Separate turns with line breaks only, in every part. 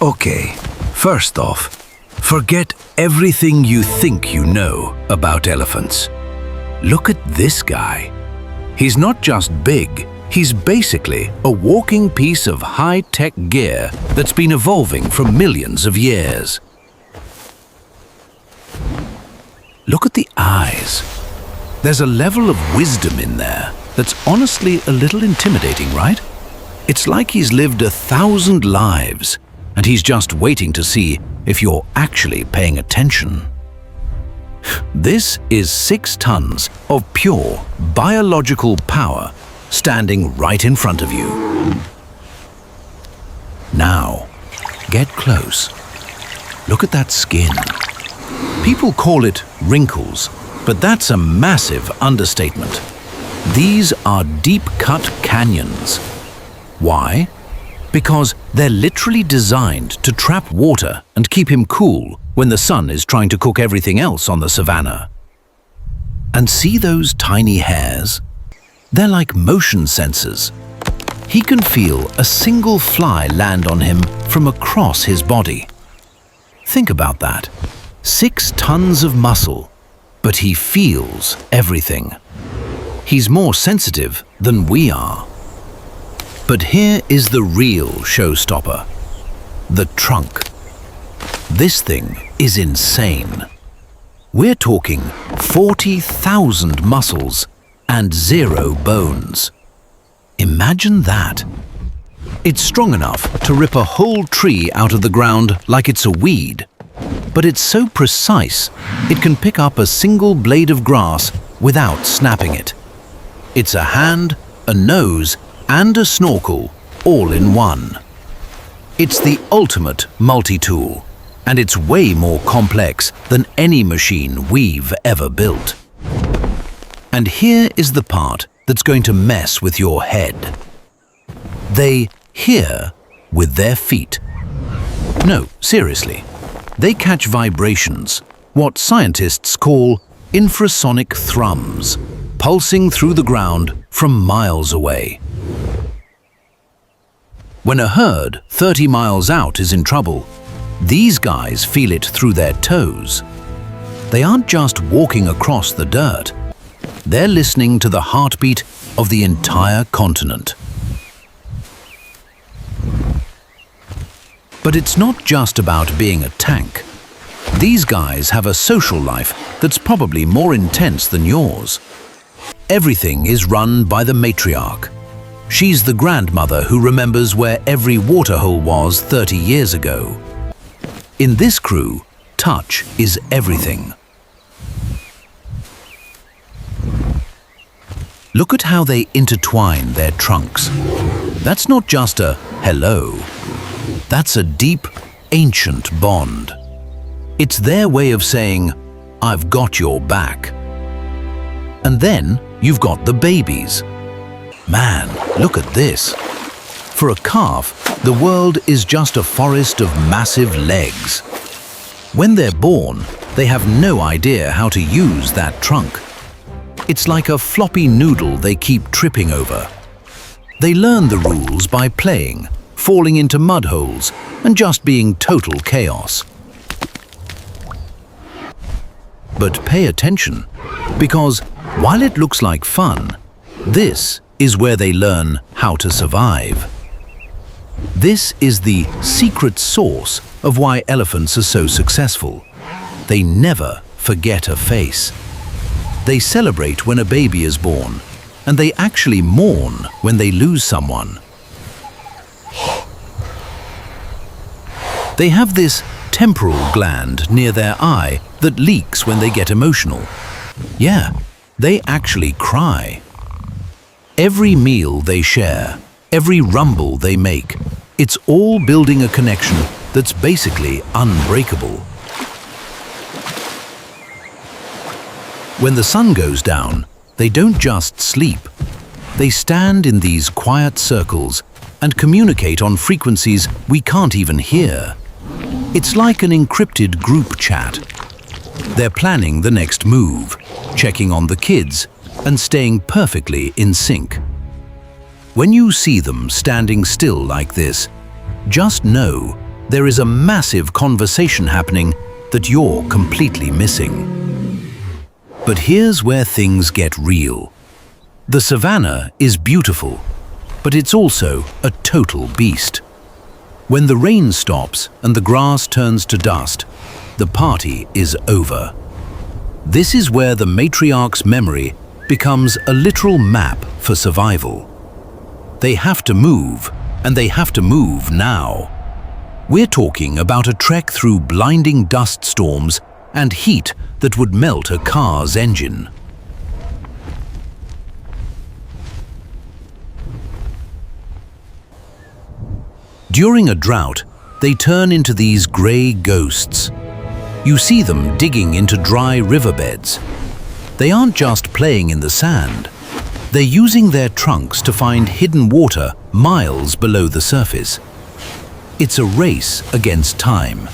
Okay, first off, forget everything you think you know about elephants. Look at this guy. He's not just big, he's basically a walking piece of high-tech gear that's been evolving for millions of years. Look at the eyes. There's a level of wisdom in there that's honestly a little intimidating, right? It's like he's lived 1,000 lives, and he's just waiting to see if you're actually paying attention. This is 6 tons of pure biological power standing right in front of you. Now, get close. Look at that skin. People call it wrinkles, but that's a massive understatement. These are deep-cut canyons. Why? Because they're literally designed to trap water and keep him cool when the sun is trying to cook everything else on the savanna. And see those tiny hairs? They're like motion sensors. He can feel a single fly land on him from across his body. Think about that. 6 tons of muscle, but he feels everything. He's more sensitive than we are. But here is the real showstopper, the trunk. This thing is insane. We're talking 40,000 muscles and 0 bones. Imagine that. It's strong enough to rip a whole tree out of the ground like it's a weed. But it's so precise, it can pick up a single blade of grass without snapping it. It's a hand, a nose, and a snorkel, all in one. It's the ultimate multi-tool, and it's way more complex than any machine we've ever built. And here is the part that's going to mess with your head. They hear with their feet. No, seriously. They catch vibrations, what scientists call infrasonic thrums, pulsing through the ground from miles away. When a herd 30 miles out is in trouble, these guys feel it through their toes. They aren't just walking across the dirt. They're listening to the heartbeat of the entire continent. But it's not just about being a tank. These guys have a social life that's probably more intense than yours. Everything is run by the matriarch. She's the grandmother who remembers where every waterhole was 30 years ago. In this crew, touch is everything. Look at how they intertwine their trunks. That's not just a hello. That's a deep, ancient bond. It's their way of saying, I've got your back. And then you've got the babies. Man, look at this. For a calf, the world is just a forest of massive legs. When they're born, they have no idea how to use that trunk. It's like a floppy noodle they keep tripping over. They learn the rules by playing, falling into mud holes, and just being total chaos. But pay attention, because while it looks like fun, this is where they learn how to survive. This is the secret sauce of why elephants are so successful. They never forget a face. They celebrate when a baby is born, and they actually mourn when they lose someone. They have this temporal gland near their eye that leaks when they get emotional. Yeah, they actually cry. Every meal they share, every rumble they make, it's all building a connection that's basically unbreakable. When the sun goes down, they don't just sleep. They stand in these quiet circles and communicate on frequencies we can't even hear. It's like an encrypted group chat. They're planning the next move, checking on the kids, and staying perfectly in sync. When you see them standing still like this, just know there is a massive conversation happening that you're completely missing. But here's where things get real. The savanna is beautiful, but it's also a total beast. When the rain stops and the grass turns to dust, the party is over. This is where the matriarch's memory becomes a literal map for survival. They have to move, and they have to move now. We're talking about a trek through blinding dust storms and heat that would melt a car's engine. During a drought, they turn into these grey ghosts. You see them digging into dry riverbeds. They aren't just playing in the sand. They're using their trunks to find hidden water miles below the surface. It's a race against time.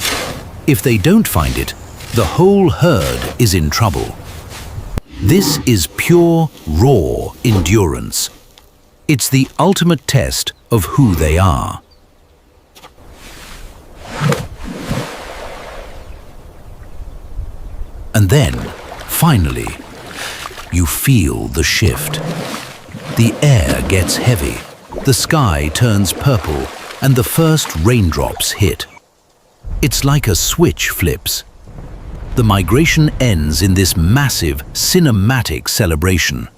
If they don't find it, the whole herd is in trouble. This is pure, raw endurance. It's the ultimate test of who they are. And then, finally, you feel the shift. The air gets heavy, the sky turns purple, and the first raindrops hit. It's like a switch flips. The migration ends in this massive, cinematic celebration.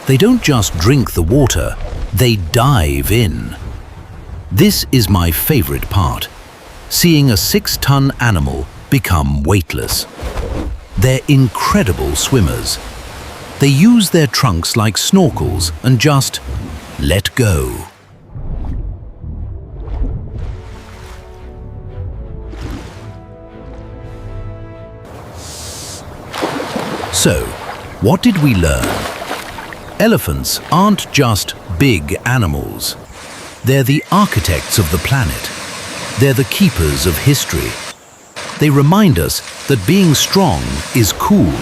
They don't just drink the water, they dive in. This is my favorite part, seeing a 6-ton animal become weightless. They're incredible swimmers. They use their trunks like snorkels and just let go. So, what did we learn? Elephants aren't just big animals. They're the architects of the planet. They're the keepers of history. They remind us that being strong is cool,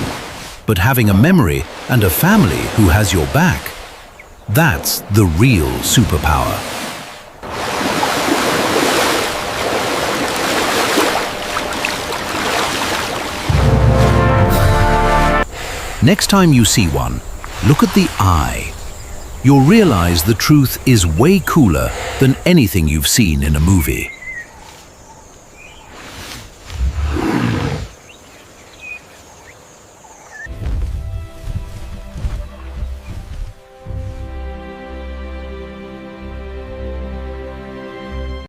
but having a memory and a family who has your back, that's the real superpower. Next time you see one, look at the eye. You'll realize the truth is way cooler than anything you've seen in a movie.